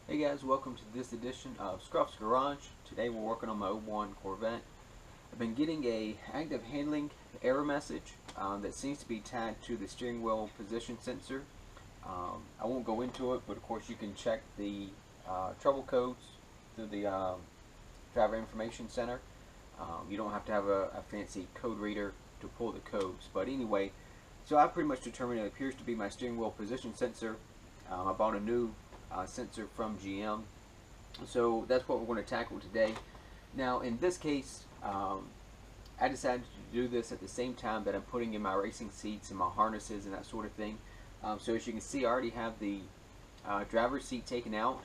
Hey guys, welcome to this edition of Scruff's Garage. Today we're working on my '01 Corvette. I've been getting a active handling error message that seems to be tagged to the steering wheel position sensor. I won't go into it, but of course you can check the trouble codes through the Driver Information Center. You don't have to have a fancy code reader to pull the codes, but anyway, so I pretty much determined it appears to be my steering wheel position sensor. I bought a new sensor from GM, so that's what we're going to tackle today. Now in this case, I decided to do this at the same time that I'm putting in my racing seats and my harnesses and that sort of thing. So as you can see, I already have the driver's seat taken out.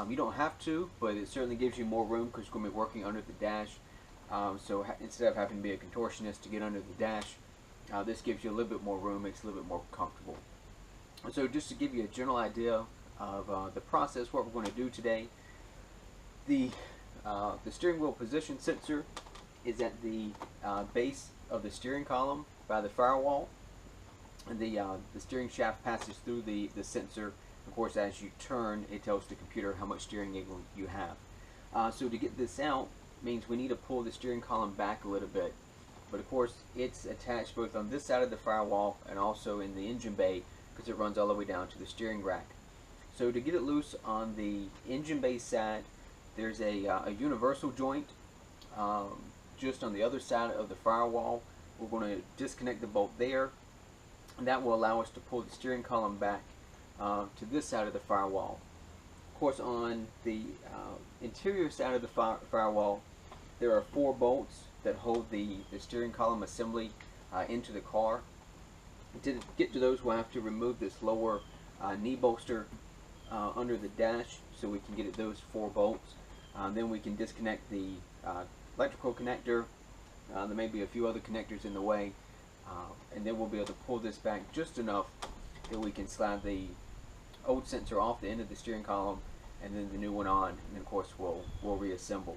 You don't have to, but it certainly gives you more room because you're going to be working under the dash. So instead of having to be a contortionist to get under the dash, this gives you a little bit more room, makes it a little bit more comfortable. So just to give you a general idea of the process, what we're going to do today, the steering wheel position sensor is at the base of the steering column by the firewall, and the steering shaft passes through the sensor. Of course, as you turn, it tells the computer how much steering angle you have. So to get this out means we need to pull the steering column back a little bit, but of course it's attached both on this side of the firewall and also in the engine bay because it runs all the way down to the steering rack. So to get it loose on the engine bay side, there's a universal joint just on the other side of the firewall. We're going to disconnect the bolt there, and that will allow us to pull the steering column back to this side of the firewall. Of course, on the interior side of the firewall, there are 4 bolts that hold the steering column assembly into the car. To get to those, we'll have to remove this lower knee bolster under the dash so we can get at those 4 bolts. Then we can disconnect the electrical connector. There may be a few other connectors in the way, and then we'll be able to pull this back just enough that we can slide the old sensor off the end of the steering column and then the new one on, and then of course we'll reassemble.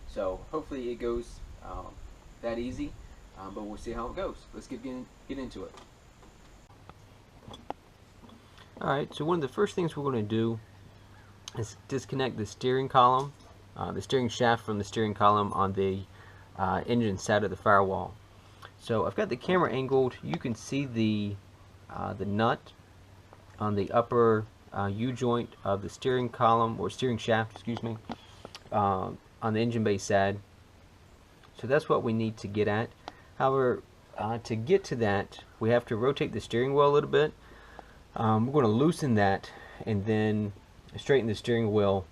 So hopefully it goes that easy, but we'll see how it goes. Let's get into it. Alright, so one of the first things we're going to do is disconnect the steering column, the steering shaft from the steering column on the engine side of the firewall. So I've got the camera angled. You can see the nut on the upper U-joint of the steering column, or steering shaft, excuse me, on the engine bay side. So that's what we need to get at. However, to get to that, we have to rotate the steering wheel a little bit. We're going to loosen that and then straighten the steering wheel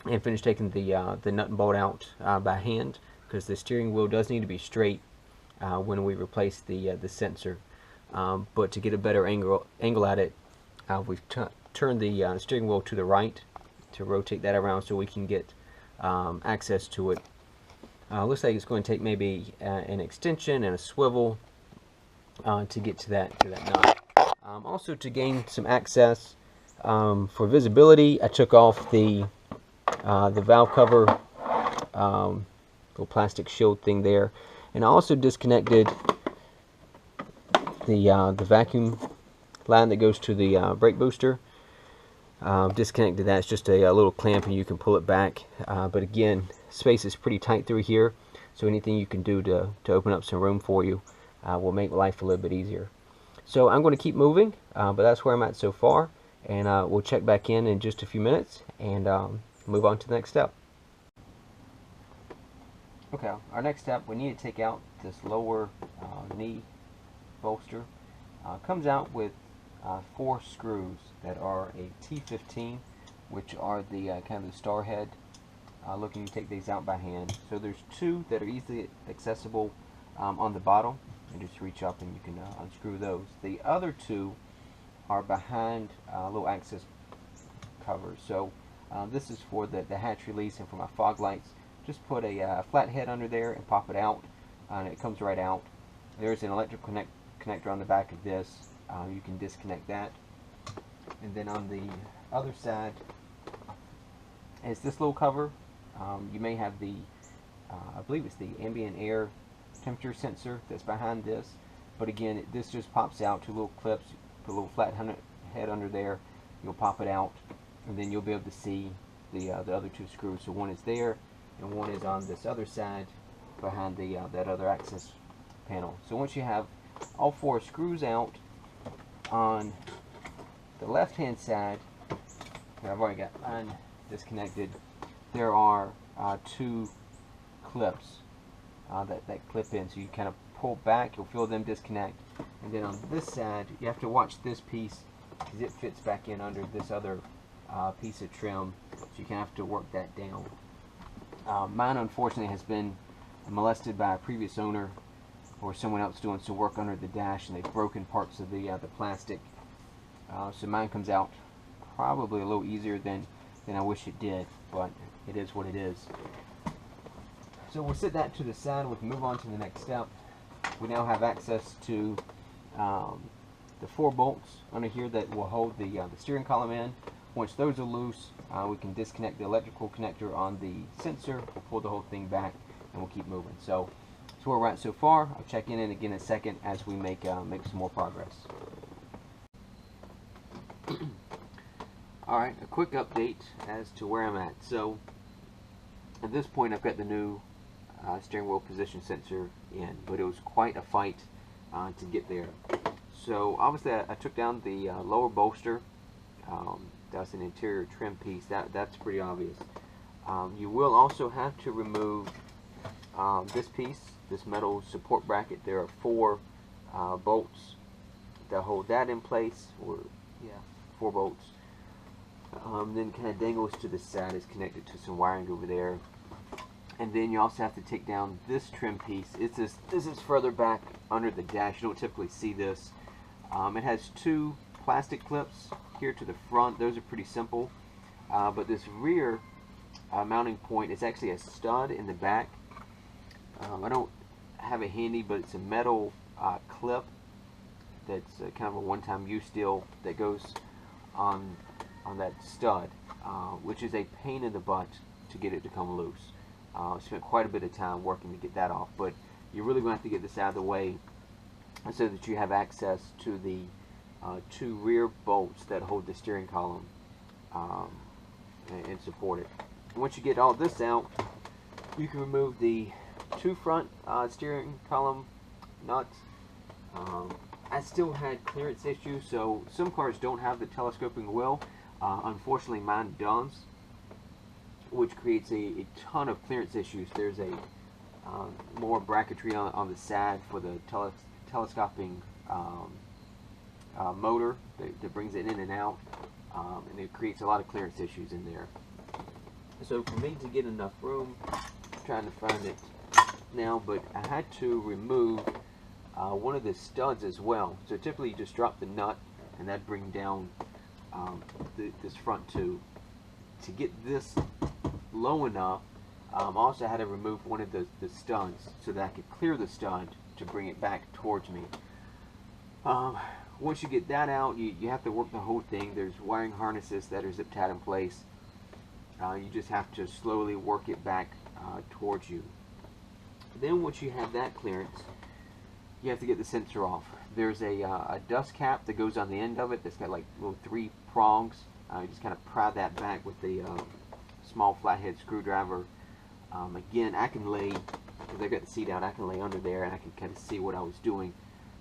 and finish taking the nut and bolt out by hand, because the steering wheel does need to be straight when we replace the sensor. But to get a better angle at it, we've turned the steering wheel to the right to rotate that around so we can get access to it. Looks like it's going to take maybe an extension and a swivel to get to that nut. Also, to gain some access for visibility, I took off the valve cover, little plastic shield thing there, and I also disconnected the vacuum line that goes to the brake booster. Disconnected that. It's just a little clamp and you can pull it back, but again, space is pretty tight through here, so anything you can do to open up some room for you will make life a little bit easier. So I'm going to keep moving, but that's where I'm at so far, and we'll check back in just a few minutes and move on to the next step. Okay, our next step, we need to take out this lower knee bolster. Comes out with 4 screws that are a T15, which are the kind of the star head looking. You take these out by hand. So there's 2 that are easily accessible on the bottom, and just reach up and you can unscrew those. The other 2 are behind little access covers. So this is for the hatch release and for my fog lights. Just put a flat head under there and pop it out, and it comes right out. There's an electrical connector on the back of this. You can disconnect that. And then on the other side is this little cover. You may have the I believe it's the ambient air temperature sensor that's behind this, but again, this just pops out 2 little clips. Put a little flat head under there, you'll pop it out, and then you'll be able to see the other two screws. So one is there, and one is on this other side behind the that other access panel. So once you have all 4 screws out on the left hand side, and I've already got mine disconnected, there are 2 clips that clip in. So you kind of pull back, you'll feel them disconnect, and then on this side you have to watch this piece because it fits back in under this other piece of trim, so you kind of have to work that down. Mine unfortunately has been molested by a previous owner or someone else doing some work under the dash, and they've broken parts of the plastic. So mine comes out probably a little easier than I wish it did, but it is what it is. So we'll set that to the side. We can move on to the next step. We now have access to the 4 bolts under here that will hold the steering column in. Once those are loose, we can disconnect the electrical connector on the sensor. We'll pull the whole thing back, and we'll keep moving. So that's where we're at so far. I'll check in again in a second as we make some more progress. Alright, a quick update as to where I'm at. So at this point I've got the new steering wheel position sensor in, but it was quite a fight to get there. So obviously I took down the lower bolster. That's an interior trim piece. That's pretty obvious. You will also have to remove this piece, this metal support bracket. There are 4 bolts that hold that in place, or 4 bolts. Then kind of dangles to the side, is connected to some wiring over there. And then you also have to take down this trim piece. This is further back under the dash. You don't typically see this. It has 2 plastic clips here to the front. Those are pretty simple. But this rear mounting point is actually a stud in the back. I don't have it handy, but it's a metal clip that's kind of a one-time use deal that goes on that stud, which is a pain in the butt to get it to come loose. I spent quite a bit of time working to get that off, but you're really going to have to get this out of the way so that you have access to the 2 rear bolts that hold the steering column and support it. And once you get all this out, you can remove the 2 front steering column nuts. I still had clearance issues, so some cars don't have the telescoping wheel. Unfortunately mine does, which creates a ton of clearance issues. There's a more bracketry on the side for the telescoping motor that brings it in and out, and it creates a lot of clearance issues in there. So for me to get enough room, I'm trying to find it now, but I had to remove one of the studs as well. So typically you just drop the nut and that bring down this front tube. To get this low enough, I also had to remove one of the studs so that I could clear the stud to bring it back towards me. Once you get that out, you have to work the whole thing. There's wiring harnesses that are zip tied in place. You just have to slowly work it back towards you. Then once you have that clearance, you have to get the sensor off. There's a dust cap that goes on the end of it that's got like little 3 prongs. You just kind of pry that back with the small flathead screwdriver. Again, I can lay, because I've got the seat out, I can lay under there and I can kind of see what I was doing.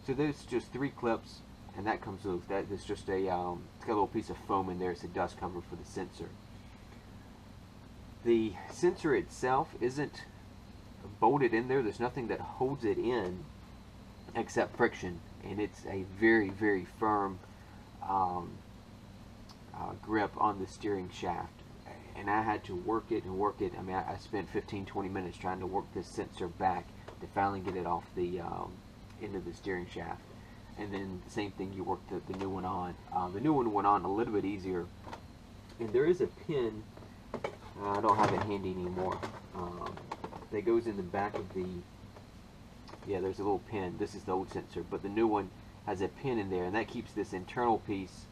So there's just 3 clips and that comes loose. That's just it's got a little piece of foam in there. It's a dust cover for the sensor. The sensor itself isn't bolted in there. There's nothing that holds it in except friction, and it's a very, very firm grip on the steering shaft, and I had to work it and work it. I mean, I spent 15-20 minutes trying to work this sensor back to finally get it off the end of the steering shaft. And then the same thing, you work the new one on. The new one went on a little bit easier, and there is a pin. I don't have it handy anymore. That goes in the back of the, there's a little pin. This is the old sensor, but the new one has a pin in there, and that keeps this internal piece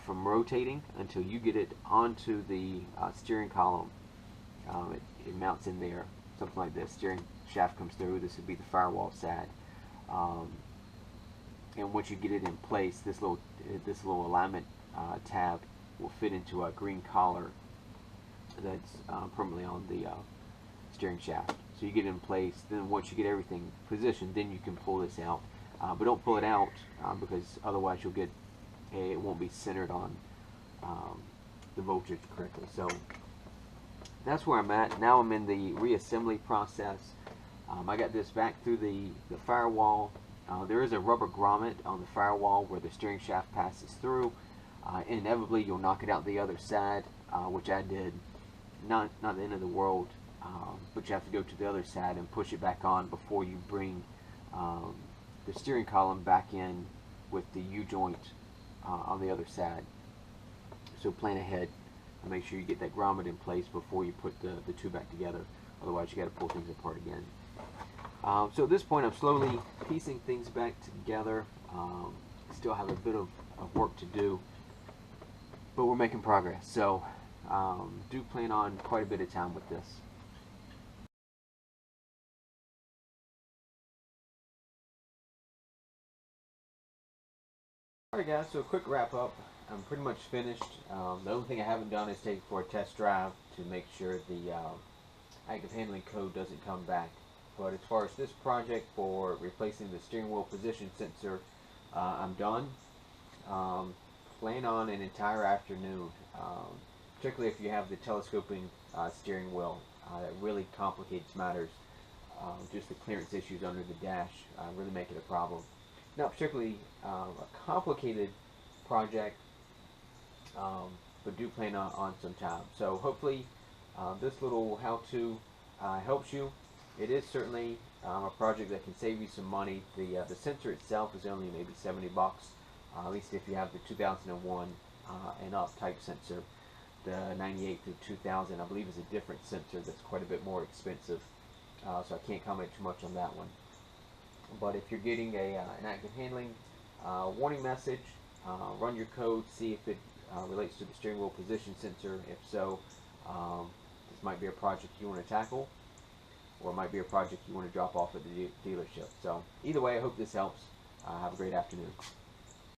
from rotating until you get it onto the steering column. It mounts in there, something like this. Steering shaft comes through. This would be the firewall side. And once you get it in place, this little alignment tab will fit into a green collar that's permanently on the steering shaft. So you get it in place. Then once you get everything positioned, then you can pull this out. But don't pull it out because otherwise you'll get it won't be centered on the voltage correctly. So that's where I'm at. Now I'm in the reassembly process. I got this back through the firewall. There is a rubber grommet on the firewall where the steering shaft passes through. Inevitably you'll knock it out the other side, which I did. Not the end of the world, but you have to go to the other side and push it back on before you bring the steering column back in with the U-joint on the other side. So plan ahead and make sure you get that grommet in place before you put the two back together. Otherwise you got to pull things apart again. So at this point I'm slowly piecing things back together. Still have a bit of work to do, but we're making progress. So do plan on quite a bit of time with this. Alright guys, so a quick wrap up. I'm pretty much finished. The only thing I haven't done is take it for a test drive to make sure the active handling code doesn't come back. But as far as this project for replacing the steering wheel position sensor, I'm done. Plan on an entire afternoon, particularly if you have the telescoping steering wheel. That really complicates matters. Just the clearance issues under the dash really make it a problem. Not particularly a complicated project, but do plan on some time. So hopefully this little how-to helps you. It is certainly a project that can save you some money. The sensor itself is only maybe 70 bucks, at least if you have the 2001 and up type sensor. The 98 through 2000 I believe is a different sensor that's quite a bit more expensive, so I can't comment too much on that one. But if you're getting an active handling warning message, run your code, see if it relates to the steering wheel position sensor. If so, this might be a project you want to tackle, or it might be a project you want to drop off at the dealership. So either way, I hope this helps. Have a great afternoon.